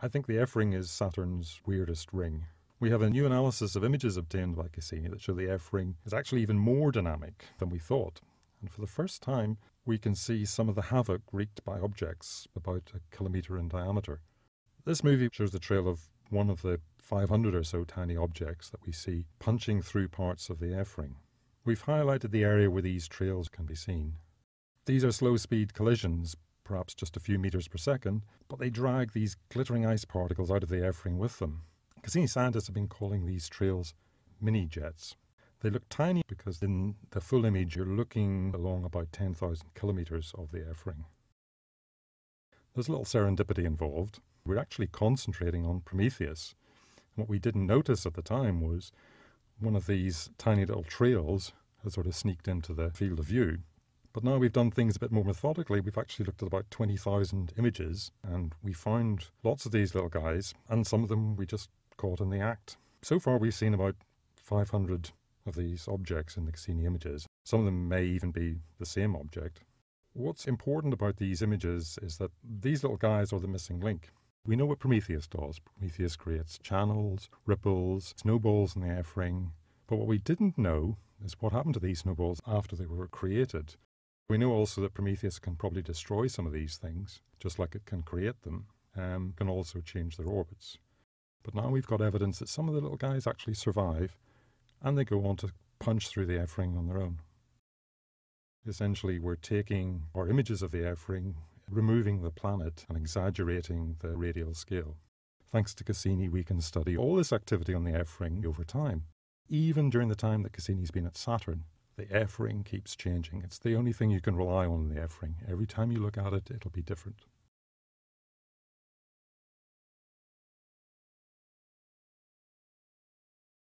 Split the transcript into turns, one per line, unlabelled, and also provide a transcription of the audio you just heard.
I think the F-ring is Saturn's weirdest ring. We have a new analysis of images obtained by Cassini that show the F-ring is actually even more dynamic than we thought. And for the first time, we can see some of the havoc wreaked by objects about a kilometre in diameter. This movie shows the trail of one of the 500 or so tiny objects that we see punching through parts of the F-ring. We've highlighted the area where these trails can be seen. These are slow-speed collisions, perhaps just a few meters per second, but they drag these glittering ice particles out of the F-ring with them. Cassini scientists have been calling these trails mini-jets. They look tiny because in the full image you're looking along about 10,000 kilometers of the F-ring. There's a little serendipity involved. We're actually concentrating on Prometheus. And what we didn't notice at the time was one of these tiny little trails has sort of sneaked into the field of view. But now we've done things a bit more methodically. We've actually looked at about 20,000 images, and we found lots of these little guys, and some of them we just caught in the act. So far we've seen about 500 of these objects in the Cassini images. Some of them may even be the same object. What's important about these images is that these little guys are the missing link. We know what Prometheus does. Prometheus creates channels, ripples, snowballs in the F-ring. But what we didn't know is what happened to these snowballs after they were created. We know also that Prometheus can probably destroy some of these things, just like it can create them, can also change their orbits. But now we've got evidence that some of the little guys actually survive, and they go on to punch through the F-ring on their own. Essentially, we're taking our images of the F-ring, removing the planet, and exaggerating the radial scale. Thanks to Cassini, we can study all this activity on the F-ring over time. Even during the time that Cassini's been at Saturn, the F-ring keeps changing. It's the only thing you can rely on in the F-ring. Every time you look at it, it'll be different.